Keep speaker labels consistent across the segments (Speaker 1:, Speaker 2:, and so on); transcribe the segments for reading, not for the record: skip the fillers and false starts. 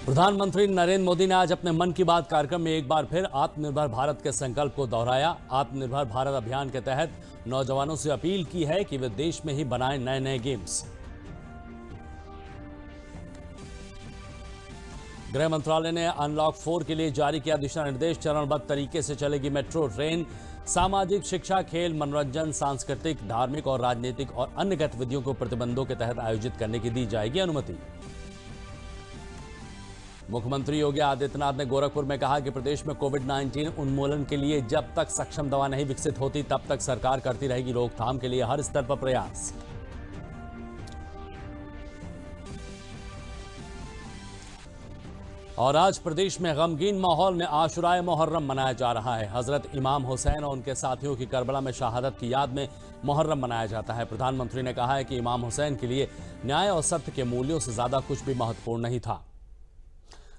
Speaker 1: प्रधानमंत्री नरेंद्र मोदी ने आज अपने मन की बात कार्यक्रम में एक बार फिर आत्मनिर्भर भारत के संकल्प को दोहराया। आत्मनिर्भर भारत अभियान के तहत नौजवानों से अपील की है कि वे देश में ही बनाएं नए नए गेम्स। गृह मंत्रालय ने अनलॉक 4 के लिए जारी किया दिशा निर्देश। चरणबद्ध तरीके से चलेगी मेट्रो ट्रेन। सामाजिक, शिक्षा, खेल, मनोरंजन, सांस्कृतिक, धार्मिक और राजनीतिक और अन्य गतिविधियों को प्रतिबंधों के तहत आयोजित करने की दी जाएगी अनुमति। मुख्यमंत्री योगी आदित्यनाथ ने गोरखपुर में कहा कि प्रदेश में कोविड-19 उन्मूलन के लिए जब तक सक्षम दवा नहीं विकसित होती तब तक सरकार करती रहेगी रोकथाम के लिए हर स्तर पर प्रयास। और आज प्रदेश में गमगीन माहौल में आशुराए मुहर्रम मनाया जा रहा है। हजरत इमाम हुसैन और उनके साथियों की करबला में शहादत की याद में मुहर्रम मनाया जाता है। प्रधानमंत्री ने कहा है कि इमाम हुसैन के लिए न्याय और सत्य के मूल्यों से ज्यादा कुछ भी महत्वपूर्ण नहीं था।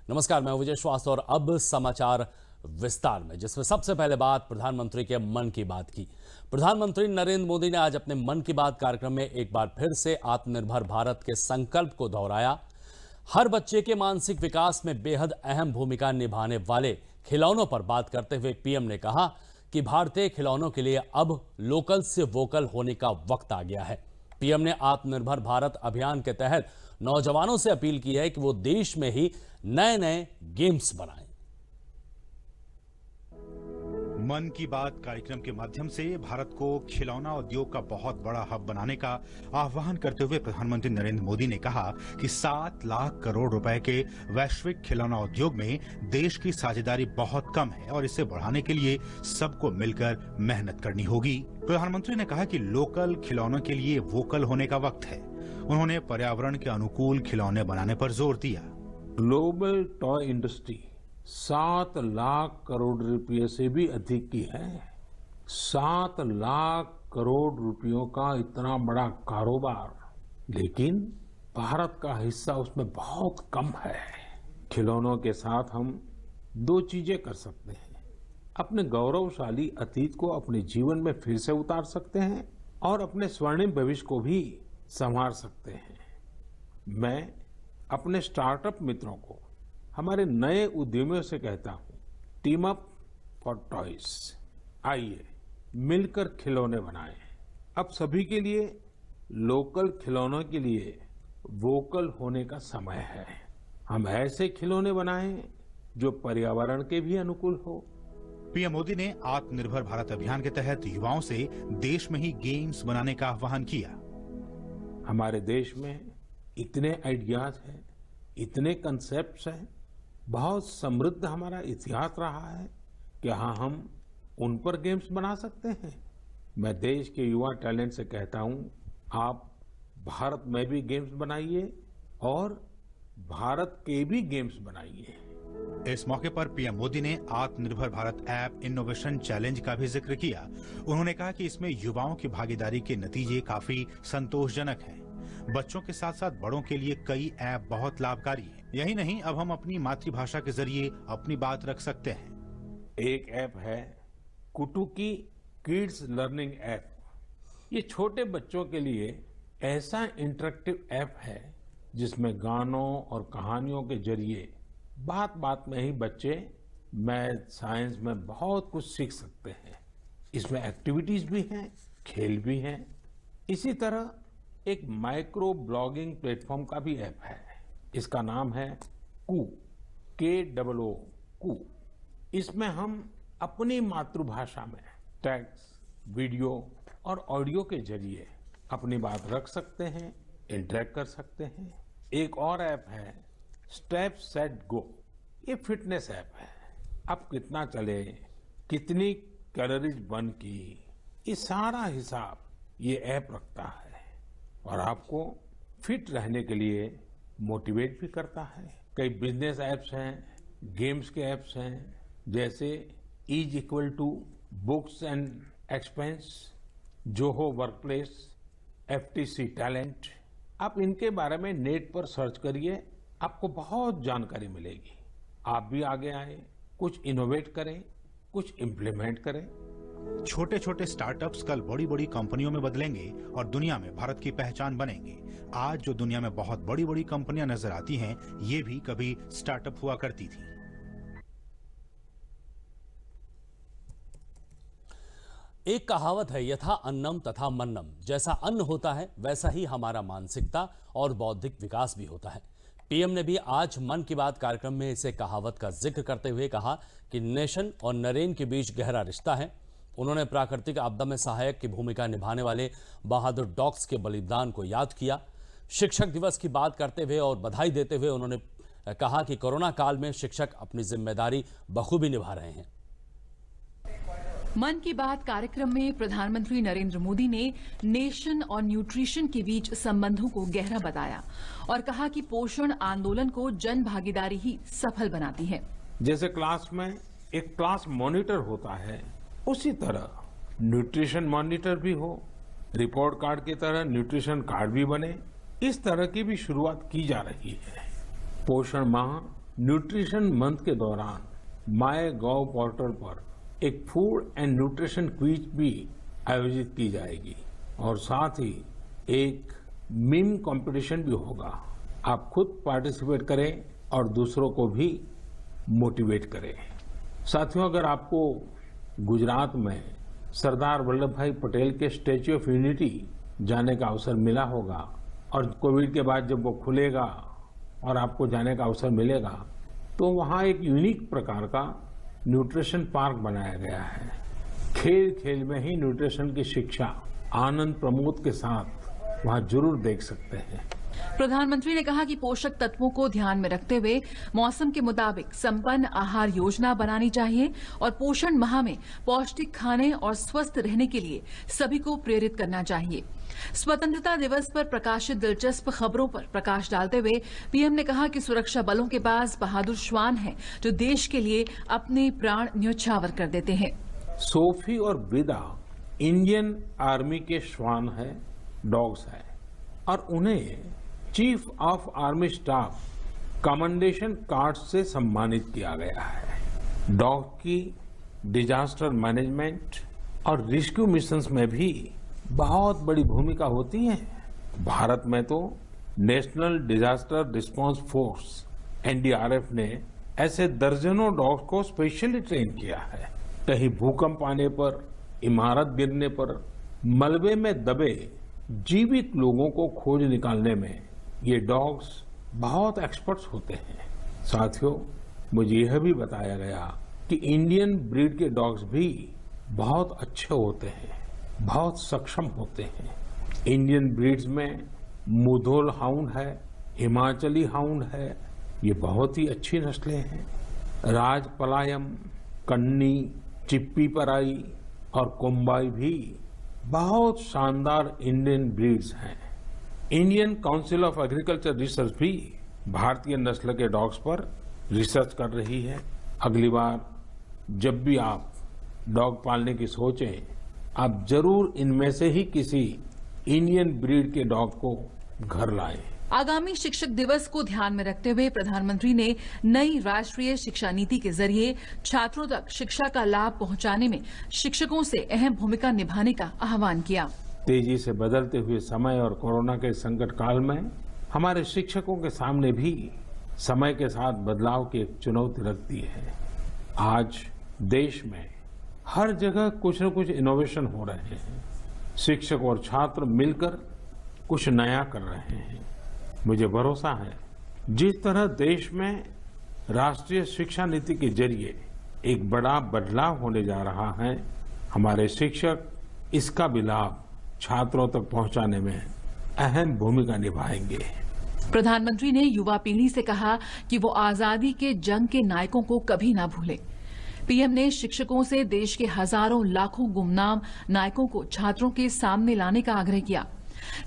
Speaker 1: नमस्कार, मैं विजय श्वास और अब समाचार विस्तार में, जिसमें सबसे पहले बात प्रधानमंत्री के मन की बात की। प्रधानमंत्री नरेंद्र मोदी ने आज अपने मन की बात कार्यक्रम में एक बार फिर से आत्मनिर्भर भारत के संकल्प को दोहराया। हर बच्चे के मानसिक विकास में बेहद अहम भूमिका निभाने वाले खिलौनों पर बात करते हुए पीएम ने कहा कि भारतीय खिलौनों के लिए अब लोकल से वोकल होने का वक्त आ गया है। पीएम ने आत्मनिर्भर भारत अभियान के तहत नौजवानों से अपील की है कि वो देश में ही नए नए गेम्स बनाएं।
Speaker 2: मन की बात कार्यक्रम के माध्यम से भारत को खिलौना उद्योग का बहुत बड़ा हब बनाने का आह्वान करते हुए प्रधानमंत्री नरेंद्र मोदी ने कहा कि 7 लाख करोड़ रुपए के वैश्विक खिलौना उद्योग में देश की साझेदारी बहुत कम है और इसे बढ़ाने के लिए सबको मिलकर मेहनत करनी होगी। प्रधानमंत्री ने कहा कि लोकल खिलौनों के लिए वोकल होने का वक्त है। उन्होंने पर्यावरण के अनुकूल खिलौने बनाने पर जोर दिया।
Speaker 3: Global toy industry 7 lakh crore रुपए से भी अधिक की है। 7 लाख करोड़ रुपयों का इतना बड़ा कारोबार, लेकिन भारत का हिस्सा उसमें बहुत कम है। खिलौनों के साथ हम 2 चीजें कर सकते हैं। अपने गौरवशाली अतीत को अपने जीवन में फिर से उतार सकते हैं और अपने स्वर्णिम भविष्य को भी संवार सकते हैं। मैं अपने स्टार्टअप मित्रों को, हमारे नए उद्यमियों से कहता हूं, टीम अप फॉर टॉयज। आइए मिलकर खिलौने बनाएं। अब सभी के लिए लोकल खिलौनों के लिए वोकल होने का समय है। हम ऐसे खिलौने बनाएं जो पर्यावरण के भी अनुकूल हो।
Speaker 2: पीएम मोदी ने आत्मनिर्भर भारत अभियान के तहत युवाओं से देश में ही गेम्स बनाने का आह्वान किया।
Speaker 3: हमारे देश में इतने आइडियाज हैं, इतने कंसेप्ट्स हैं, बहुत समृद्ध हमारा इतिहास रहा है। क्या हम उन पर गेम्स बना सकते हैं? मैं देश के युवा टैलेंट से कहता हूं, आप भारत में भी गेम्स बनाइए और भारत के भी गेम्स बनाइए।
Speaker 2: इस मौके पर पीएम मोदी ने आत्मनिर्भर भारत ऐप इनोवेशन चैलेंज का भी जिक्र किया। उन्होंने कहा कि इसमें युवाओं की भागीदारी के नतीजे काफी संतोषजनक हैं। बच्चों के साथ साथ बड़ों के लिए कई ऐप बहुत लाभकारी हैं। यही नहीं, अब हम अपनी मातृभाषा के जरिए अपनी बात रख सकते हैं।
Speaker 3: एक ऐप है कुटुकी किड्स लर्निंग ऐप। ये छोटे बच्चों के लिए ऐसा इंटरेक्टिव ऐप है जिसमें गानों और कहानियों के जरिए बात बात में ही बच्चे मैथ, साइंस में बहुत कुछ सीख सकते हैं। इसमें एक्टिविटीज भी हैं, खेल भी हैं। इसी तरह एक माइक्रो ब्लॉगिंग प्लेटफॉर्म का भी ऐप है। इसका नाम है कू, KOO कू। इसमें हम अपनी मातृभाषा में टेक्स्ट, वीडियो और ऑडियो के जरिए अपनी बात रख सकते हैं, इंटरेक्ट कर सकते हैं। एक और ऐप है स्टेप सेट गो। ये फिटनेस ऐप है। अब कितना चले, कितनी कैलोरीज बर्न की, ये सारा हिसाब ये ऐप रखता है और आपको फिट रहने के लिए मोटिवेट भी करता है। कई बिजनेस ऐप्स हैं, गेम्स के ऐप्स हैं, जैसे E=, books and expense, Zoho workplace, FTC talent. आप इनके बारे में नेट पर सर्च करिए, आपको बहुत जानकारी मिलेगी। आप भी आगे आए, कुछ इनोवेट करें, कुछ इम्प्लीमेंट करें।
Speaker 2: छोटे छोटे स्टार्टअप्स कल बड़ी बड़ी कंपनियों में बदलेंगे और दुनिया में भारत की पहचान बनेंगे। आज जो दुनिया में बहुत बड़ी बड़ी कंपनियां नजर आती हैं, ये भी कभी स्टार्टअप हुआ करती थी।
Speaker 1: एक कहावत है, यथा अन्नम तथा मन्नम। जैसा अन्न होता है वैसा ही हमारा मानसिकता और बौद्धिक विकास भी होता है। पीएम ने भी आज मन की बात कार्यक्रम में इसे कहावत का जिक्र करते हुए कहा कि नेशन और नरेन के बीच गहरा रिश्ता है। उन्होंने प्राकृतिक आपदा में सहायक की भूमिका निभाने वाले बहादुर डॉग्स के बलिदान को याद किया। शिक्षक दिवस की बात करते हुए और बधाई देते हुए उन्होंने कहा कि कोरोना काल में शिक्षक अपनी जिम्मेदारी बखूबी निभा रहे हैं।
Speaker 4: मन की बात कार्यक्रम में प्रधानमंत्री नरेंद्र मोदी ने नेशन और न्यूट्रिशन के बीच संबंधों को गहरा बताया और कहा कि पोषण आंदोलन को जन भागीदारी ही सफल बनाती है।
Speaker 3: जैसे क्लास में एक क्लास मॉनिटर होता है, उसी तरह न्यूट्रिशन मॉनिटर भी हो, रिपोर्ट कार्ड की तरह न्यूट्रिशन कार्ड भी बने, इस तरह की भी शुरुआत की जा रही है। पोषण माह न्यूट्रिशन मंथ के दौरान माय गॉव पोर्टल पर एक फूड एंड न्यूट्रिशन क्विज भी आयोजित की जाएगी और साथ ही एक मीम कंपटीशन भी होगा। आप खुद पार्टिसिपेट करें और दूसरों को भी मोटिवेट करें। साथियों, अगर आपको गुजरात में सरदार वल्लभ भाई पटेल के स्टैच्यू ऑफ यूनिटी जाने का अवसर मिला होगा और कोविड के बाद जब वो खुलेगा और आपको जाने का अवसर मिलेगा, तो वहाँ एक यूनिक प्रकार का न्यूट्रिशन पार्क बनाया गया है। खेल खेल में ही न्यूट्रिशन की शिक्षा आनंद प्रमोद के साथ वहाँ जरूर देख सकते हैं।
Speaker 4: प्रधानमंत्री ने कहा कि पोषक तत्वों को ध्यान में रखते हुए मौसम के मुताबिक संपन्न आहार योजना बनानी चाहिए और पोषण माह में पौष्टिक खाने और स्वस्थ रहने के लिए सभी को प्रेरित करना चाहिए। स्वतंत्रता दिवस पर प्रकाशित दिलचस्प खबरों पर प्रकाश डालते हुए पीएम ने कहा कि सुरक्षा बलों के पास बहादुर श्वान हैं जो देश के लिए अपने प्राण न्यौछावर कर देते हैं।
Speaker 3: सोफी और विदा इंडियन आर्मी के श्वान है, डॉग्स है, और उन्हें chief of army staff commendation card से सम्मानित किया गया है। डॉग की डिजास्टर मैनेजमेंट और रेस्क्यू मिशंस में भी बहुत बड़ी भूमिका होती है। भारत में तो national disaster response force NDRF ने ऐसे दर्जनों डॉग्स को स्पेशली ट्रेन किया है। कहीं भूकंप आने पर, इमारत गिरने पर, मलबे में दबे जीवित लोगों को खोज निकालने में ये डॉग्स बहुत एक्सपर्ट्स होते हैं। साथियों, मुझे यह भी बताया गया कि इंडियन ब्रीड के डॉग्स भी बहुत अच्छे होते हैं, बहुत सक्षम होते हैं। इंडियन ब्रीड्स में मुधोल हाउंड है, हिमाचली हाउंड है, ये बहुत ही अच्छी नस्लें हैं। राजपलायम, कन्नी, चिप्पी पराई और कोम्बाई भी बहुत शानदार इंडियन ब्रीड्स हैं। Indian council of agriculture research भी भारतीय नस्ल के डॉग्स पर रिसर्च कर रही है। अगली बार जब भी आप डॉग पालने की सोचें, आप जरूर इनमें से ही किसी इंडियन ब्रीड के डॉग को घर लाएं।
Speaker 4: आगामी शिक्षक दिवस को ध्यान में रखते हुए प्रधानमंत्री ने नई राष्ट्रीय शिक्षा नीति के जरिए छात्रों तक शिक्षा का लाभ पहुंचाने में शिक्षकों से अहम भूमिका निभाने का आह्वान किया।
Speaker 3: तेजी से बदलते हुए समय और कोरोना के संकट काल में हमारे शिक्षकों के सामने भी समय के साथ बदलाव की एक चुनौती रखती है। आज देश में हर जगह कुछ न कुछ इनोवेशन हो रहे हैं। शिक्षक और छात्र मिलकर कुछ नया कर रहे हैं। मुझे भरोसा है, जिस तरह देश में राष्ट्रीय शिक्षा नीति के जरिए एक बड़ा बदलाव होने जा रहा है, हमारे शिक्षक इसका भी लाभ छात्रों तक पहुंचाने में अहम भूमिका निभाएंगे।
Speaker 4: प्रधानमंत्री ने युवा पीढ़ी से कहा कि वो आजादी के जंग के नायकों को कभी ना भूले। पीएम ने शिक्षकों से देश के हजारों लाखों गुमनाम नायकों को छात्रों के सामने लाने का आग्रह किया।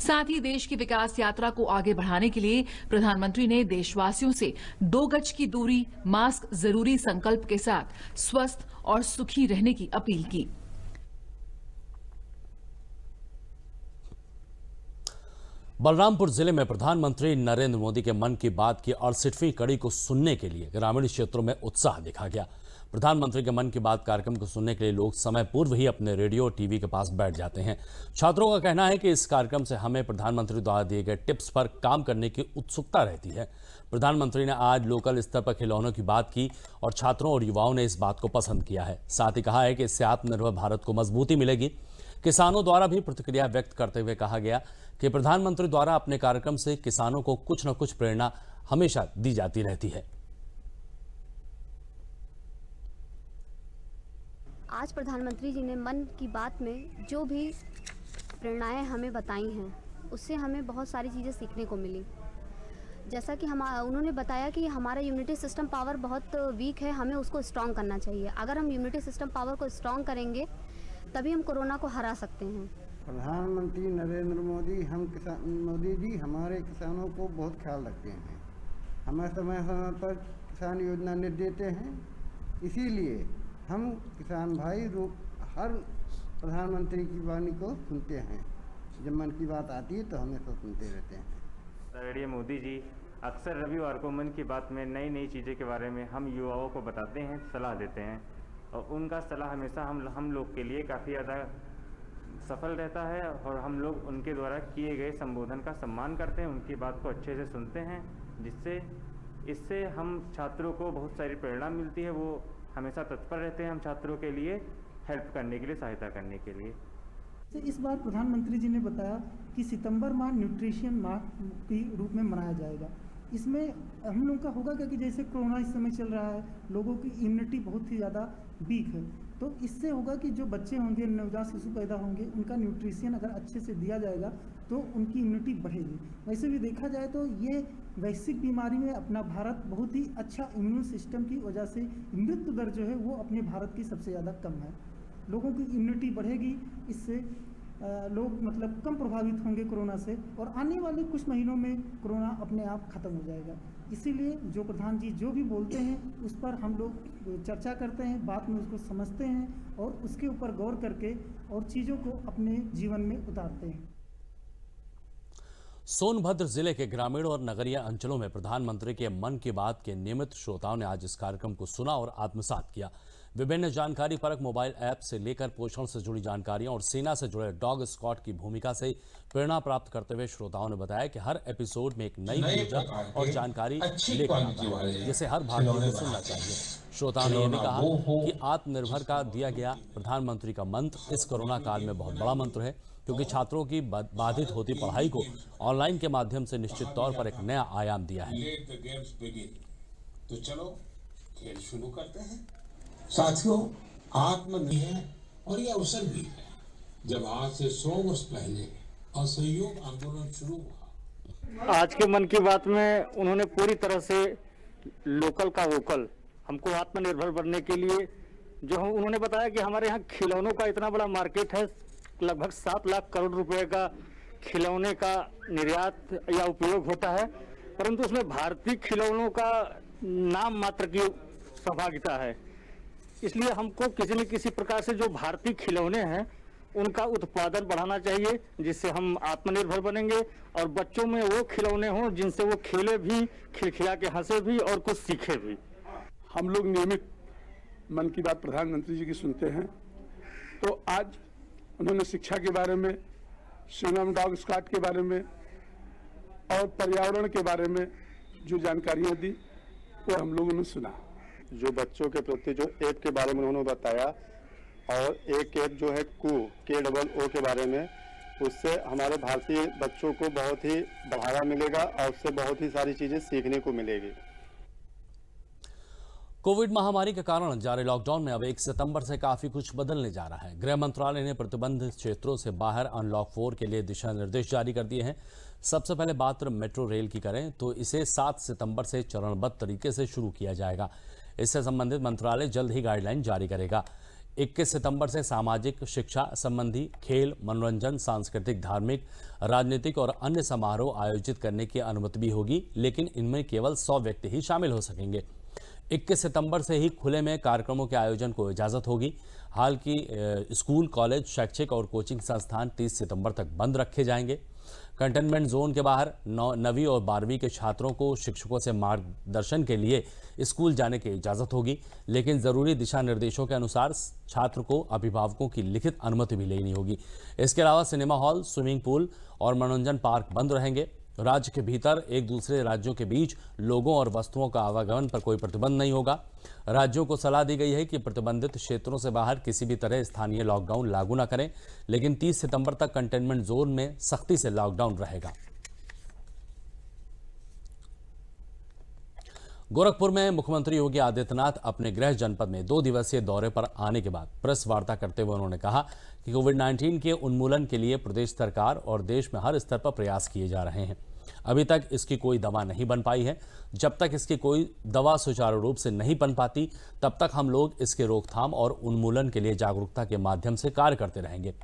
Speaker 4: साथ ही देश की विकास यात्रा को आगे बढ़ाने के लिए प्रधानमंत्री ने देशवासियों से 2 गज की दूरी, मास्क जरूरी संकल्प के साथ स्वस्थ और सुखी रहने की अपील की।
Speaker 1: बलरामपुर जिले में प्रधानमंत्री नरेंद्र मोदी के मन की बात की 68वीं कड़ी को सुनने के लिए ग्रामीण क्षेत्रों में उत्साह देखा गया। प्रधानमंत्री के मन की बात कार्यक्रम को सुनने के लिए लोग समय पूर्व ही अपने रेडियो और टीवी के पास बैठ जाते हैं। छात्रों का कहना है कि इस कार्यक्रम से हमें प्रधानमंत्री द्वारा दिए गए टिप्स पर काम करने की उत्सुकता रहती है। प्रधानमंत्री ने आज लोकल स्तर पर खिलौनों की बात की और छात्रों और युवाओं ने इस बात को पसंद किया है। साथ ही कहा है कि इससे आत्मनिर्भर भारत को मजबूती मिलेगी। किसानों द्वारा भी प्रतिक्रिया व्यक्त करते हुए कहा गया कि प्रधानमंत्री द्वारा अपने कार्यक्रम से किसानों को कुछ न कुछ प्रेरणा हमेशा दी जाती रहती है।
Speaker 5: आज प्रधानमंत्री जी ने मन की बात में जो भी प्रेरणाएं हमें बताई हैं, उससे हमें बहुत सारी चीज़ें सीखने को मिली। जैसा कि उन्होंने बताया कि हमारा इम्यूनिटी सिस्टम पावर बहुत वीक है, हमें उसको स्ट्रॉन्ग करना चाहिए। अगर हम इम्यूनिटी सिस्टम पावर को स्ट्रॉन्ग करेंगे तभी हम कोरोना को हरा सकते हैं।
Speaker 6: प्रधानमंत्री नरेंद्र मोदी जी हमारे किसानों को बहुत ख्याल रखते हैं। हमें समय समय पर किसान योजना देते हैं, इसीलिए हम किसान भाई हर प्रधानमंत्री की वाणी को सुनते हैं। जब मन की बात आती है तो हमें तो सुनते रहते हैं।
Speaker 7: आदरणीय मोदी जी अक्सर रविवार को मन की बात में नई नई चीज़ें के बारे में हम युवाओं को बताते हैं, सलाह देते हैं और उनका सलाह हमेशा हम लोग के लिए काफ़ी ज़्यादा सफल रहता है और हम लोग उनके द्वारा किए गए संबोधन का सम्मान करते हैं, उनकी बात को अच्छे से सुनते हैं, इससे हम छात्रों को बहुत सारी प्रेरणा मिलती है। वो हमेशा तत्पर रहते हैं हम छात्रों के लिए हेल्प करने के लिए, सहायता करने के लिए।
Speaker 8: तो इस बार प्रधानमंत्री जी ने बताया कि सितंबर माह न्यूट्रिशन माह के रूप में मनाया जाएगा। इसमें हम लोग का होगा क्या कि जैसे कोरोना इस समय चल रहा है, लोगों की इम्यूनिटी बहुत ही ज़्यादा वीक है, तो इससे होगा कि जो बच्चे होंगे, नवजात शिशु पैदा होंगे, उनका न्यूट्रिशन अगर अच्छे से दिया जाएगा तो उनकी इम्यूनिटी बढ़ेगी। वैसे भी देखा जाए तो ये वैश्विक बीमारी में अपना भारत बहुत ही अच्छा इम्यून सिस्टम की वजह से मृत्यु दर जो है वो अपने भारत की सबसे ज़्यादा कम है। लोगों की इम्यूनिटी बढ़ेगी, इससे लोग मतलब कम प्रभावित होंगे कोरोना से और आने वाले कुछ महीनों में कोरोना अपने आप ख़त्म हो जाएगा। इसीलिए जो प्रधान जी जो भी बोलते हैं उस पर हम लोग चर्चा करते हैं, बात में उसको समझते हैं और उसके ऊपर गौर करके और चीज़ों को अपने जीवन में उतारते हैं।
Speaker 1: सोनभद्र जिले के ग्रामीण और नगरीय अंचलों में प्रधानमंत्री के मन की बात के नियमित श्रोताओं ने आज इस कार्यक्रम को सुना और आत्मसात किया। विभिन्न जानकारी परक मोबाइल ऐप से लेकर पोषण से जुड़ी जानकारियां और सेना से जुड़े डॉग स्क्वाड की भूमिका से प्रेरणा प्राप्त करते हुए श्रोताओं ने बताया कि हर एपिसोड में एक नई ऊर्जा और जानकारी लेकर आता है, जिसे हर भारतीय को सुनना चाहिए। श्रोताओं ने यह भी कहा कि आत्मनिर्भर का दिया गया प्रधानमंत्री का मंत्र इस कोरोना काल में बहुत बड़ा मंत्र है, क्योंकि छात्रों की बाधित होती पढ़ाई को ऑनलाइन के माध्यम से निश्चित तौर पर एक नया आयाम दिया है।
Speaker 9: तो चलो खेल शुरू करते हैं। साथियों, आत्मनिर्भर है और यह अवसर भी है जब आज से 100 वर्ष पहले असहयोग आंदोलन शुरू हुआ।
Speaker 7: आज के मन की बात में उन्होंने पूरी तरह से लोकल का वोकल, हमको आत्मनिर्भर बनने के लिए जो उन्होंने बताया कि हमारे यहाँ खिलौनों का इतना बड़ा मार्केट है, लगभग 7 लाख करोड़ रुपए का खिलौने का निर्यात या उपयोग होता है, परंतु उसमें भारतीय खिलौनों का नाम मात्र की सहभागिता है। इसलिए हमको किसी न किसी प्रकार से जो भारतीय खिलौने हैं उनका उत्पादन बढ़ाना चाहिए, जिससे हम आत्मनिर्भर बनेंगे और बच्चों में वो खिलौने हों जिनसे वो खेले भी, खिलखिला के हंसे भी और कुछ सीखे भी।
Speaker 10: हम लोग नियमित मन की बात प्रधानमंत्री जी की सुनते हैं, तो आज उन्होंने शिक्षा के बारे में, सेना में डॉग स्क्वाड के बारे में और पर्यावरण के बारे में जो जानकारियाँ दी वो हम लोगों ने सुना।
Speaker 11: जो बच्चों के प्रति जो ऐप के बारे में उन्होंने बताया और एक ऐप जो है KOO के बारे में, उससे हमारे भारतीय बच्चों को बहुत ही बढ़ावा मिलेगा और उससे बहुत ही सारी चीजें सीखने को मिलेगी।
Speaker 1: कोविड महामारी के कारण जारी लॉकडाउन में अब 1 सितंबर से काफी कुछ बदलने जा रहा है। गृह मंत्रालय ने प्रतिबंधित क्षेत्रों से बाहर अनलॉक 4 के लिए दिशा निर्देश जारी कर दिए हैं। सबसे पहले बात मेट्रो रेल की करें तो इसे 7 सितंबर से चरणबद्ध तरीके से शुरू किया जाएगा। इससे संबंधित मंत्रालय जल्द ही गाइडलाइन जारी करेगा। 21 सितंबर से सामाजिक, शिक्षा संबंधी, खेल, मनोरंजन, सांस्कृतिक, धार्मिक, राजनीतिक और अन्य समारोह आयोजित करने की अनुमति भी होगी, लेकिन इनमें केवल 100 व्यक्ति ही शामिल हो सकेंगे। 21 सितंबर से ही खुले में कार्यक्रमों के आयोजन को इजाजत होगी। हाल की स्कूल, कॉलेज, शैक्षिक और कोचिंग संस्थान 30 सितंबर तक बंद रखे जाएंगे। कंटेनमेंट जोन के बाहर 9वीं और 12वीं के छात्रों को शिक्षकों से मार्गदर्शन के लिए स्कूल जाने की इजाज़त होगी, लेकिन ज़रूरी दिशा निर्देशों के अनुसार छात्र को अभिभावकों की लिखित अनुमति भी लेनी होगी। इसके अलावा सिनेमा हॉल, स्विमिंग पूल और मनोरंजन पार्क बंद रहेंगे। राज्य के भीतर एक दूसरे राज्यों के बीच लोगों और वस्तुओं का आवागमन पर कोई प्रतिबंध नहीं होगा। राज्यों को सलाह दी गई है कि प्रतिबंधित क्षेत्रों से बाहर किसी भी तरह स्थानीय लॉकडाउन लागू न करें, लेकिन 30 सितंबर तक कंटेनमेंट जोन में सख्ती से लॉकडाउन रहेगा। गोरखपुर में मुख्यमंत्री योगी आदित्यनाथ अपने गृह जनपद में 2 दिवसीय दौरे पर आने के बाद प्रेस वार्ता करते हुए उन्होंने कहा कि कोविड-19 के उन्मूलन के लिए प्रदेश सरकार और देश में हर स्तर पर प्रयास किए जा रहे हैं। अभी तक इसकी कोई दवा नहीं बन पाई है। जब तक इसकी कोई दवा सुचारू रूप से नहीं बन पाती, तब तक हम लोग इसके रोकथाम और उन्मूलन के लिए जागरूकता के माध्यम से कार्य करते रहेंगे।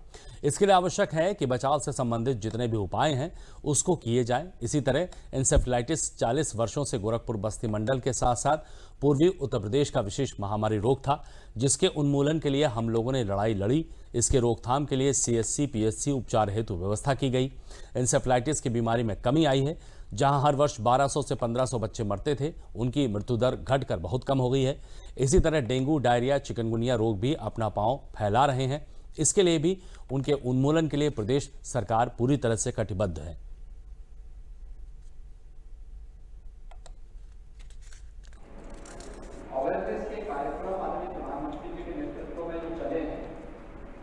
Speaker 1: इसके लिए आवश्यक है कि बचाव से संबंधित जितने भी उपाय हैं उसको किए जाएं। इसी तरह इंसेफ्लाइटिस 40 वर्षों से गोरखपुर बस्ती मंडल के साथ साथ पूर्वी उत्तर प्रदेश का विशेष महामारी रोग था, जिसके उन्मूलन के लिए हम लोगों ने लड़ाई लड़ी। इसके रोकथाम के लिए CSC, PSC उपचार हेतु व्यवस्था की गई। इंसेफ्लाइटिस की बीमारी में कमी आई है। जहां हर वर्ष 1200 से 1500 बच्चे मरते थे, उनकी मृत्यु दर घटकर बहुत कम हो गई है। इसी तरह डेंगू, डायरिया, चिकनगुनिया रोग भी अपना पांव फैला रहे हैं। इसके लिए भी उनके उन्मूलन के लिए प्रदेश सरकार पूरी तरह से कटिबद्ध है।
Speaker 12: अवेयरनेस के कार्यक्रम आदरणीय प्रधानमंत्री जी के नेतृत्व में जो चले हैं,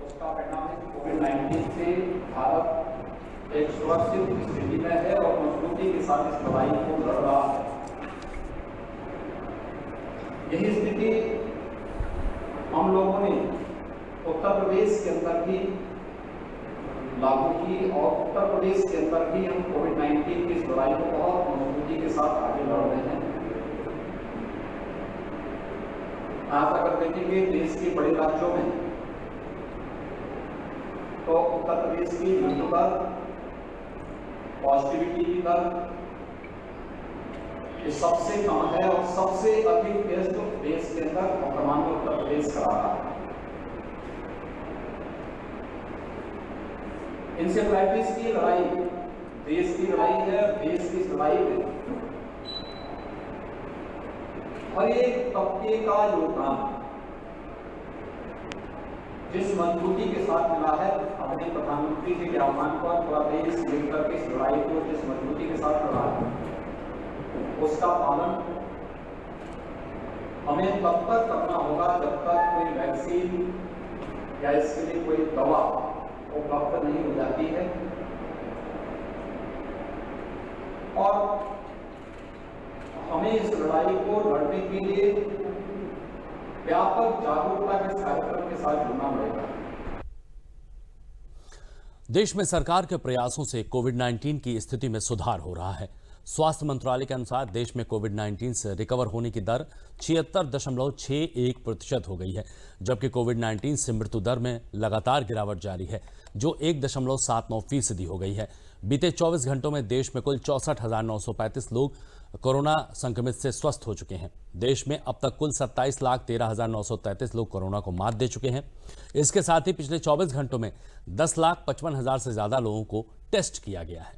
Speaker 12: उसका परिणाम है कि कोविड-19 से भारत एक सुरक्षित स्थिति में है और मजबूती के साथ इस लड़ाई को लड़ रहा है। यही स्थिति हम लोगों ने उत्तर प्रदेश के अंदर भी लागू की और उत्तर प्रदेश के अंदर भी हम कोविड-19 की इस लड़ाई को बहुत मजबूती के साथ आगे लड़ रहे हैं। आज अगर देखेंगे देश के बड़े राज्यों में, तो उत्तर प्रदेश की मृत्यु दर, पॉजिटिविटी की दर ये सबसे कम है और सबसे अधिक टेस्ट देश के अंदर वर्तमान में उत्तर प्रदेश करा रहा है। इंसेफ्लाइटिस की लड़ाई देश की लड़ाई है। देश की लड़ाई में हर एक तबके का योगदान जिस मजबूती के साथ मिला है, अपने प्रधानमंत्री जी के आह्वान पर पूरा देश मिलकर के इस लड़ाई को जिस मजबूती के साथ लड़ा है, उसका पालन हमें तब तक करना होगा जब तक कोई वैक्सीन या इसके लिए कोई दवा उपलब्ध नहीं हो जाती है। और हमें इस लड़ाई को लड़ने के लिए व्यापक जागरूकता के कार्यक्रम के साथ जुड़ना पड़ेगा।
Speaker 1: देश में सरकार के प्रयासों से कोविड-19 की स्थिति में सुधार हो रहा है। स्वास्थ्य मंत्रालय के अनुसार देश में कोविड-19 से रिकवर होने की दर 76.61% हो गई है, जबकि कोविड-19 से मृत्यु दर में लगातार गिरावट जारी है, जो 1.79% हो गई है। बीते 24 घंटों में देश में कुल 64,935 लोग कोरोना संक्रमित से स्वस्थ हो चुके हैं। देश में अब तक कुल 27,13,933 लोग कोरोना को मात दे चुके हैं। इसके साथ ही पिछले 24 घंटों में 10,55,000 से ज्यादा लोगों को टेस्ट किया गया है।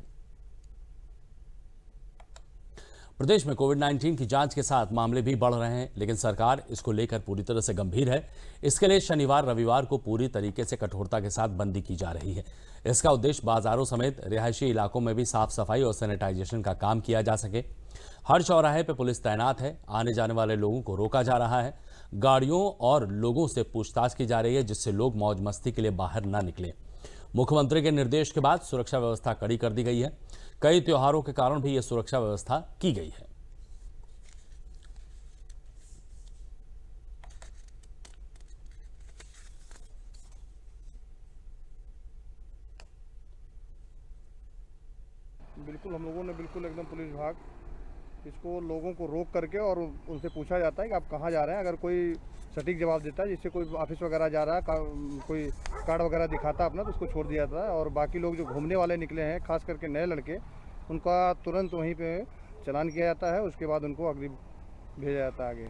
Speaker 1: प्रदेश में कोविड-19 की जांच के साथ मामले भी बढ़ रहे हैं, लेकिन सरकार इसको लेकर पूरी तरह से गंभीर है। इसके लिए शनिवार रविवार को पूरी तरीके से कठोरता के साथ बंदी की जा रही है। इसका उद्देश्य बाजारों समेत रिहायशी इलाकों में भी साफ सफाई और सैनिटाइजेशन का काम किया जा सके। हर चौराहे पर पुलिस तैनात है। आने जाने वाले लोगों को रोका जा रहा है। गाड़ियों और लोगों से पूछताछ की जा रही है, जिससे लोग मौज मस्ती के लिए बाहर न निकलें। मुख्यमंत्री के निर्देश के बाद सुरक्षा व्यवस्था कड़ी कर दी गई है। कई त्योहारों के कारण भी यह सुरक्षा व्यवस्था की गई है।
Speaker 13: बिल्कुल हम लोगों ने बिल्कुल एकदम पुलिस विभाग इसको लोगों को रोक करके और उनसे पूछा जाता है कि आप कहाँ जा रहे हैं। अगर कोई सटीक जवाब देता है, जिससे कोई ऑफिस वगैरह जा रहा है, कोई कार्ड वगैरह दिखाता है अपना, तो उसको छोड़ दिया जाता है। और बाकी लोग जो घूमने वाले निकले हैं, खास करके नए लड़के, उनका तुरंत वहीं पे चालान किया जाता है। उसके बाद उनको अग्रिम भेजा जाता है आगे।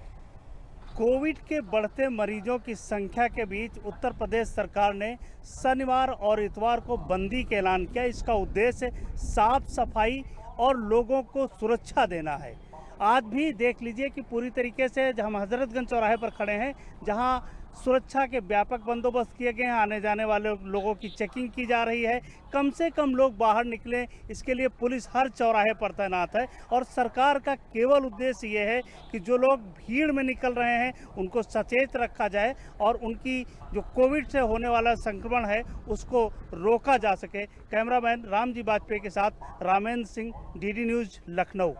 Speaker 14: कोविड के बढ़ते मरीजों की संख्या के बीच उत्तर प्रदेश सरकार ने शनिवार और इतवार को बंदी का ऐलान किया। इसका उद्देश्य साफ सफाई और लोगों को सुरक्षा देना है। आज भी देख लीजिए कि पूरी तरीके से हम हजरतगंज चौराहे पर खड़े हैं, जहां सुरक्षा के व्यापक बंदोबस्त किए गए हैं। आने जाने वाले लोगों की चेकिंग की जा रही है। कम से कम लोग बाहर निकलें, इसके लिए पुलिस हर चौराहे पर तैनात है। और सरकार का केवल उद्देश्य ये है कि जो लोग भीड़ में निकल रहे हैं उनको सचेत रखा जाए और उनकी जो कोविड से होने वाला संक्रमण है उसको रोका जा सके। कैमरामैन रामजी वाजपेयी के साथ रामेंद्र सिंह, डीडी न्यूज, लखनऊ।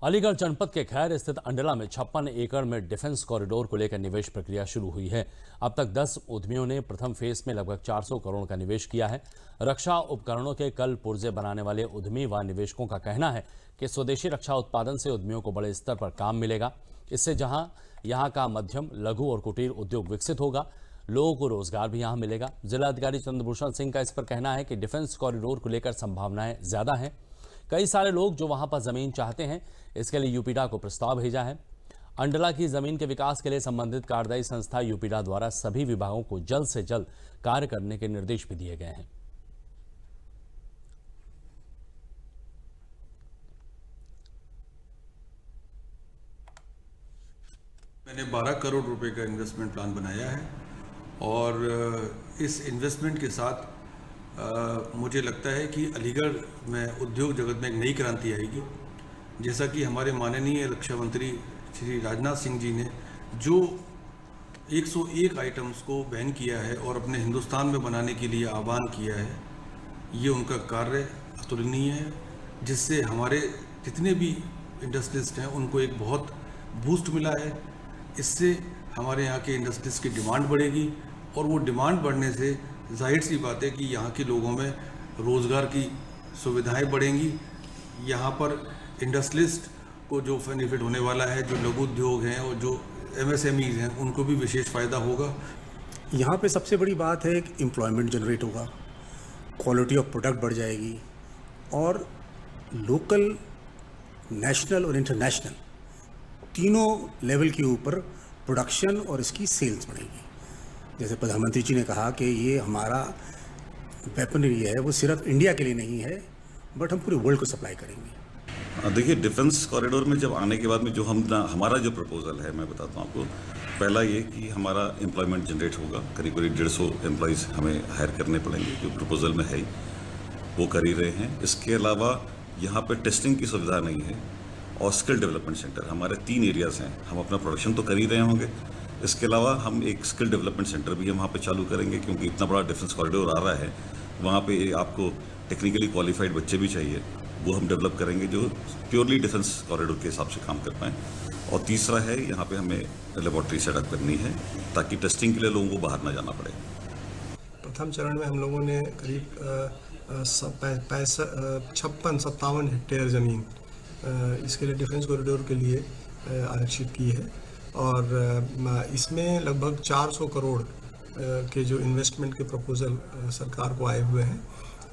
Speaker 1: अलीगढ़ जनपद के खैर स्थित अंडला में 56 एकड़ में डिफेंस कॉरिडोर को लेकर निवेश प्रक्रिया शुरू हुई है। अब तक 10 उद्यमियों ने प्रथम फेज में लगभग 400 करोड़ का निवेश किया है। रक्षा उपकरणों के कल पुर्जे बनाने वाले उद्यमी व निवेशकों का कहना है कि स्वदेशी रक्षा उत्पादन से उद्यमियों को बड़े स्तर पर काम मिलेगा। इससे जहां यहां का मध्यम, लघु और कुटीर उद्योग विकसित होगा, लोगों को रोजगार भी यहां मिलेगा। जिलाधिकारी चंद्रभूषण सिंह का इस पर कहना है कि डिफेंस कॉरिडोर को लेकर संभावनाएं ज्यादा हैं। कई सारे लोग जो वहां पर जमीन चाहते हैं, इसके लिए यूपीडा को प्रस्ताव भेजा है। अंडला की जमीन के विकास के लिए संबंधित कार्यदायी संस्था यूपीडा द्वारा सभी विभागों को जल्द से जल्द कार्य करने के निर्देश भी दिए गए हैं।
Speaker 15: मैंने 12 करोड़ रुपए का इन्वेस्टमेंट प्लान बनाया है और इस इन्वेस्टमेंट के साथ मुझे लगता है कि अलीगढ़ में उद्योग जगत में एक नई क्रांति आएगी। जैसा कि हमारे माननीय रक्षा मंत्री श्री राजनाथ सिंह जी ने जो 101 आइटम्स को बैन किया है और अपने हिंदुस्तान में बनाने के लिए आह्वान किया है, ये उनका कार्य अतुलनीय है, जिससे हमारे जितने भी इंडस्ट्रिस्ट हैं उनको एक बहुत बूस्ट मिला है। इससे हमारे यहाँ के इंडस्ट्रीज की डिमांड बढ़ेगी और वो डिमांड बढ़ने से जाहिर सी बात है कि यहाँ के लोगों में रोज़गार की सुविधाएं बढ़ेंगी। यहाँ पर इंडस्ट्रियलिस्ट को जो बेनिफिट होने वाला है, जो लघु उद्योग हैं और जो MSMEs हैं, उनको भी विशेष फ़ायदा होगा।
Speaker 16: यहाँ पे सबसे बड़ी बात है कि एम्प्लॉयमेंट जनरेट होगा, क्वालिटी ऑफ प्रोडक्ट बढ़ जाएगी और लोकल, नेशनल और इंटरनेशनल तीनों लेवल के ऊपर प्रोडक्शन और इसकी सेल्स बढ़ेगी। जैसे प्रधानमंत्री जी ने कहा कि ये हमारा वेपनरी है, वो सिर्फ इंडिया के लिए नहीं है, बट हम पूरे वर्ल्ड को सप्लाई करेंगे।
Speaker 17: देखिए, डिफेंस कॉरिडोर में जब आने के बाद में जो हमारा जो प्रपोजल है, मैं बताता हूँ आपको। पहला ये कि हमारा एम्प्लॉयमेंट जनरेट होगा, करीब 150 एम्प्लॉयज़ हमें हायर करने पड़ेंगे, जो प्रपोजल में है ही, वो कर ही रहे हैं। इसके अलावा यहाँ पे टेस्टिंग की सुविधा नहीं है और स्किल डेवलपमेंट सेंटर, हमारे 3 एरियाज़ हैं। हम अपना प्रोडक्शन तो कर ही रहे होंगे, इसके अलावा हम एक स्किल डेवलपमेंट सेंटर भी हम वहाँ पे चालू करेंगे, क्योंकि इतना बड़ा डिफेंस कॉरिडोर आ रहा है, वहाँ पे आपको टेक्निकली क्वालिफाइड बच्चे भी चाहिए, वो हम डेवलप करेंगे जो प्योरली डिफेंस कॉरिडोर के हिसाब से काम कर पाएँ। और तीसरा है, यहाँ पे हमें लेबॉर्ट्री सेटअप करनी है ताकि टेस्टिंग के लिए लोगों को बाहर ना जाना पड़े।
Speaker 18: प्रथम चरण में हम लोगों ने करीब 56-57 हेक्टेयर ज़मीन इसके लिए डिफेंस कॉरिडोर के लिए आरक्षित की है और इसमें लगभग 400 करोड़ के जो इन्वेस्टमेंट के प्रपोजल सरकार को आए हुए हैं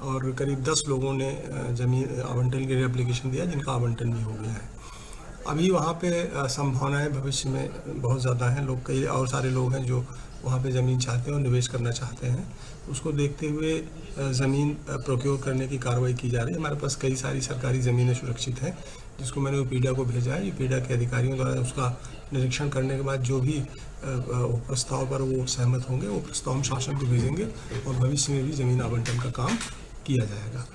Speaker 18: और करीब 10 लोगों ने ज़मीन आवंटन के लिए एप्लीकेशन दिया, जिनका आवंटन भी हो गया है। अभी वहाँ पे संभावनाएं भविष्य में बहुत ज़्यादा हैं। लोग, कई और सारे लोग हैं जो वहाँ पे ज़मीन चाहते हैं और निवेश करना चाहते हैं। उसको देखते हुए ज़मीन प्रोक्योर करने की कार्रवाई की जा रही है। हमारे पास कई सारी सरकारी ज़मीनें सुरक्षित हैं, जिसको मैंने यूपीडा को भेजा है। यूपीडा के अधिकारियों द्वारा उसका निरीक्षण करने के बाद जो भी प्रस्ताव पर वो सहमत होंगे, वो प्रस्ताव हम शासन को भेजेंगे और भविष्य में भी ज़मीन आवंटन का काम किया जाएगा।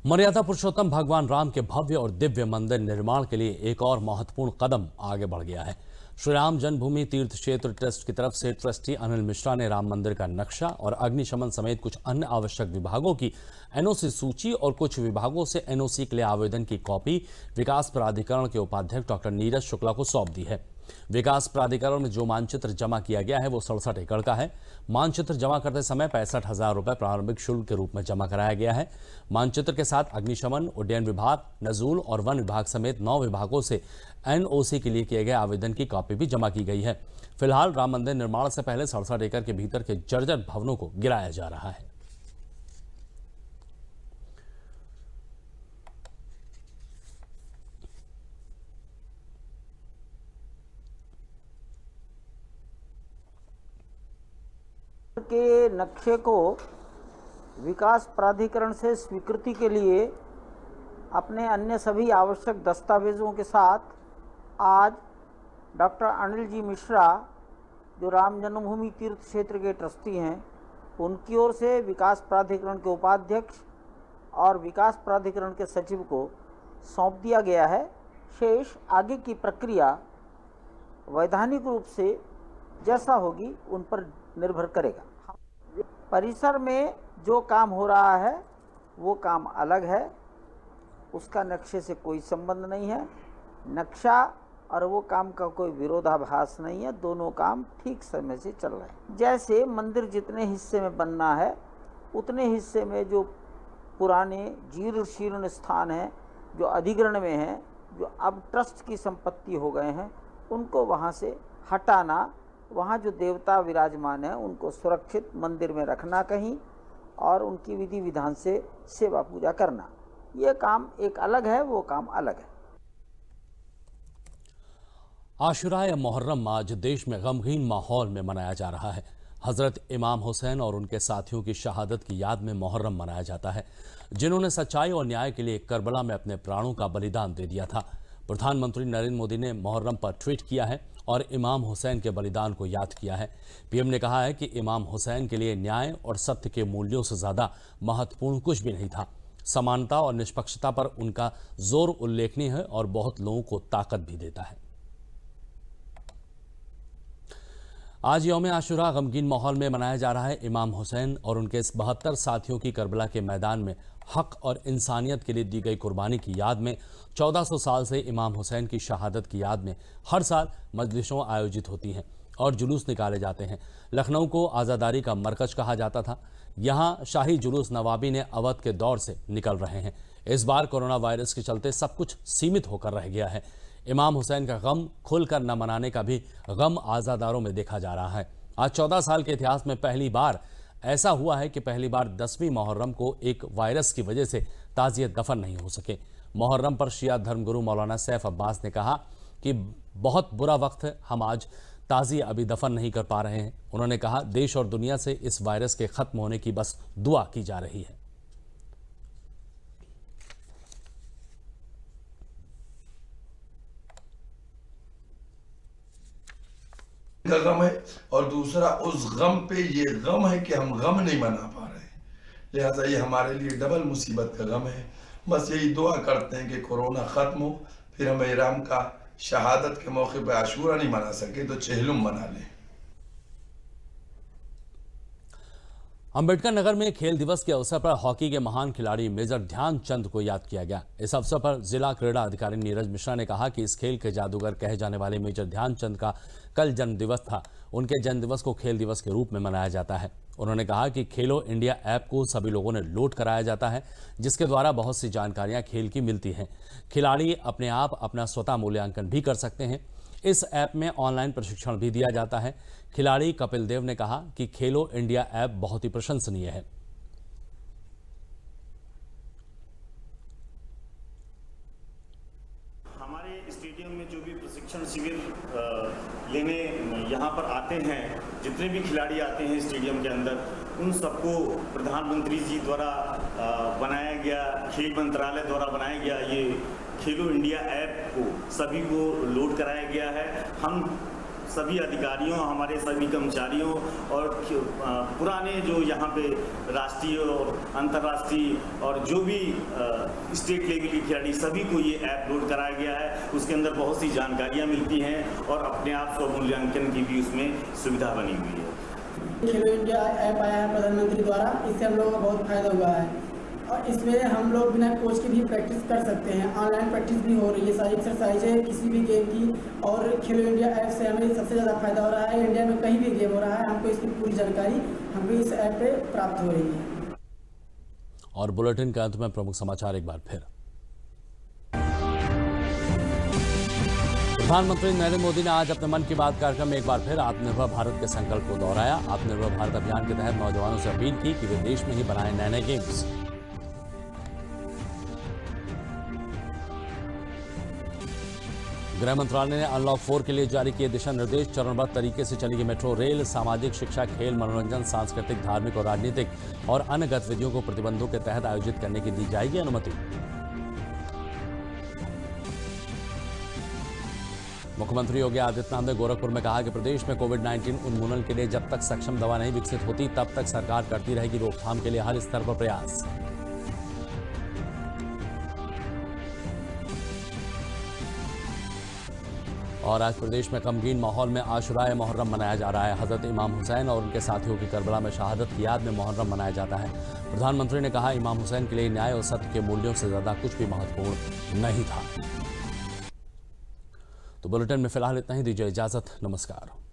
Speaker 1: मर्यादा पुरुषोत्तम भगवान राम के भव्य और दिव्य मंदिर निर्माण के लिए एक और महत्वपूर्ण कदम आगे बढ़ गया है। श्री राम जन्मभूमि तीर्थ क्षेत्र ट्रस्ट की तरफ से ट्रस्टी अनिल मिश्रा ने राम मंदिर का नक्शा और अग्निशमन समेत कुछ अन्य आवश्यक विभागों की एनओसी सूची और कुछ विभागों से एनओसी के लिए आवेदन की कॉपी विकास प्राधिकरण के उपाध्यक्ष डॉक्टर नीरज शुक्ला को सौंप दी है। विकास प्राधिकरण में जो मानचित्र जमा किया गया है वो 67 एकड़ का है। मानचित्र जमा करते समय 65,000 रुपए प्रारंभिक शुल्क के रूप में जमा कराया गया है। मानचित्र के साथ अग्निशमन, उड्डयन विभाग, नजूल और वन विभाग समेत 9 विभागों से एनओसी के लिए किए गए आवेदन की कॉपी भी जमा की गई है। फिलहाल राम मंदिर निर्माण से पहले 67 एकड़ के भीतर के जर्जर भवनों को गिराया जा रहा है।
Speaker 19: के नक्शे को विकास प्राधिकरण से स्वीकृति के लिए अपने अन्य सभी आवश्यक दस्तावेजों के साथ आज डॉक्टर अनिल जी मिश्रा, जो राम जन्मभूमि तीर्थ क्षेत्र के ट्रस्टी हैं, उनकी ओर से विकास प्राधिकरण के उपाध्यक्ष और विकास प्राधिकरण के सचिव को सौंप दिया गया है। शेष आगे की प्रक्रिया वैधानिक रूप से जैसा होगी उन पर निर्भर करेगा। परिसर में जो काम हो रहा है वो काम अलग है, उसका नक्शे से कोई संबंध नहीं है। नक्शा और वो काम का कोई विरोधाभास नहीं है, दोनों काम ठीक समय से चल रहे हैं। जैसे मंदिर जितने हिस्से में बनना है उतने हिस्से में जो पुराने जीर्ण शीर्ण स्थान हैं, जो अधिग्रहण में हैं, जो अब ट्रस्ट की संपत्ति हो गए हैं, उनको वहाँ से हटाना, वहाँ जो देवता विराजमान हैं उनको सुरक्षित मंदिर में रखना कहीं और उनकी विधि विधान से सेवा पूजा करना, ये काम एक अलग है, वो काम अलग है।
Speaker 1: आशुराए मुहर्रम आज देश में गमगीन माहौल में मनाया जा रहा है। हजरत इमाम हुसैन और उनके साथियों की शहादत की याद में मुहर्रम मनाया जाता है, जिन्होंने सच्चाई और न्याय के लिए करबला में अपने प्राणों का बलिदान दे दिया था। प्रधानमंत्री नरेंद्र मोदी ने मुहर्रम पर ट्वीट किया है और इमाम हुसैन के बलिदान को याद किया है। पीएम ने कहा है कि इमाम हुसैन के लिए न्याय और सत्य के मूल्यों से ज़्यादा महत्वपूर्ण कुछ भी नहीं था। समानता और निष्पक्षता पर उनका जोर उल्लेखनीय है और बहुत लोगों को ताकत भी देता है। आज यौम आशुरा गमगीन माहौल में मनाया जा रहा है। इमाम हुसैन और उनके 72 साथियों की करबला के मैदान में हक और इंसानियत के लिए दी गई कुर्बानी की याद में 1400 साल से इमाम हुसैन की शहादत की याद में हर साल मजलिसों आयोजित होती हैं और जुलूस निकाले जाते हैं। लखनऊ को आज़ादारी का मरकज कहा जाता था। यहाँ शाही जुलूस नवाबी ने अवध के दौर से निकल रहे हैं। इस बार कोरोना वायरस के चलते सब कुछ सीमित होकर रह गया है। इमाम हुसैन का गम खुलकर न मनाने का भी गम आज़ादारों में देखा जा रहा है। आज 14 साल के इतिहास में पहली बार ऐसा हुआ है कि पहली बार 10वीं मुहर्रम को एक वायरस की वजह से ताज़ियत दफन नहीं हो सके। मुहर्रम पर शिया धर्मगुरु मौलाना सैफ अब्बास ने कहा कि बहुत बुरा वक्त है, हम आज ताज़िया अभी दफन नहीं कर पा रहे हैं। उन्होंने कहा देश और दुनिया से इस वायरस के ख़त्म होने की बस दुआ की जा रही है।
Speaker 20: का गम है और दूसरा उस गम पे ये गम है कि हम गम नहीं मना पा रहे, लिहाजा ये हमारे लिए डबल मुसीबत का गम है। बस यही दुआ करते हैं कि कोरोना ख़त्म हो, फिर हम इराम का शहादत के मौके पर आशूरा नहीं मना सके तो चेहलुम मना लें।
Speaker 1: अंबेडकर नगर में खेल दिवस के अवसर पर हॉकी के महान खिलाड़ी मेजर ध्यानचंद को याद किया गया। इस अवसर पर जिला क्रीड़ा अधिकारी नीरज मिश्रा ने कहा कि इस खेल के जादूगर कहे जाने वाले मेजर ध्यानचंद का कल जन्मदिवस था। उनके जन्मदिवस को खेल दिवस के रूप में मनाया जाता है। उन्होंने कहा कि खेलो इंडिया ऐप को सभी लोगों ने लोड कराया जाता है, जिसके द्वारा बहुत सी जानकारियां खेल की मिलती हैं। खिलाड़ी अपने आप अपना स्वतः मूल्यांकन भी कर सकते हैं। इस ऐप में ऑनलाइन प्रशिक्षण भी दिया जाता है। खिलाड़ी कपिल देव ने कहा कि खेलो इंडिया ऐप बहुत ही प्रशंसनीय है।
Speaker 21: हमारे स्टेडियम में जो भी प्रशिक्षण शिविर लेने यहाँ पर आते हैं, जितने भी खिलाड़ी आते हैं स्टेडियम के अंदर, उन सबको प्रधानमंत्री जी द्वारा बनाया गया, खेल मंत्रालय द्वारा बनाया गया ये खेलो इंडिया ऐप को सभी को लोड कराया गया है। हम सभी अधिकारियों, हमारे सभी कर्मचारियों और पुराने जो यहाँ पे राष्ट्रीय और अंतर्राष्ट्रीय और जो भी स्टेट लेवल के खिलाड़ी, सभी को ये ऐप लोड कराया गया है। उसके अंदर बहुत सी जानकारियाँ मिलती हैं और अपने आप स्वमूल्यांकन की भी उसमें सुविधा बनी हुई है।
Speaker 22: खेलो इंडिया ऐप आया है प्रधानमंत्री द्वारा, इससे हम लोगों का बहुत फायदा हुआ है और इसमें हम लोग बिना कोच के भी प्रैक्टिस कर सकते हैं। ऑनलाइन प्रैक्टिस भी हो रही है, सारी एक्सरसाइज है किसी भी गेम की। और खेलो इंडिया ऐप से हमें सबसे ज़्यादा फायदा हो रहा है। इंडिया में कहीं भी गेम हो रहा है, हमको इसकी पूरी जानकारी हमको इस ऐप पे प्राप्त हो रही है।
Speaker 1: और बुलेटिन के अंत में प्रमुख समाचार एक बार फिर। प्रधानमंत्री नरेंद्र मोदी ने आज अपने मन की बात कार्यक्रम में एक बार फिर आत्मनिर्भर भारत के संकल्प को दोहराया। आत्मनिर्भर भारत अभियान के तहत नौजवानों से अपील की कि वे देश में ही बनाए नए नए गेम्स। गृह मंत्रालय ने अनलॉक 4 के लिए जारी किए दिशा निर्देश। चरणबद्ध तरीके से चलेगी मेट्रो रेल। सामाजिक, शिक्षा, खेल, मनोरंजन, सांस्कृतिक, धार्मिक और राजनीतिक और अन्य गतिविधियों को प्रतिबंधों के तहत आयोजित करने की दी जाएगी अनुमति। मुख्यमंत्री योगी आदित्यनाथ ने गोरखपुर में कहा कि प्रदेश में कोविड-19 उन्मूलन के लिए जब तक सक्षम दवा नहीं विकसित होती तब तक सरकार करती रहेगी रोकथाम के लिए हर स्तर पर प्रयास। और आज प्रदेश में गमगीन माहौल में आशुराए मुहर्रम मनाया जा रहा है। हजरत इमाम हुसैन और उनके साथियों की करबला में शहादत की याद में मुहर्रम मनाया जाता है। प्रधानमंत्री ने कहा, इमाम हुसैन के लिए न्याय और सत्य के मूल्यों से ज्यादा कुछ भी महत्वपूर्ण नहीं था। तो बुलेटिन में फिलहाल इतना ही। दीजिए इजाजत। नमस्कार।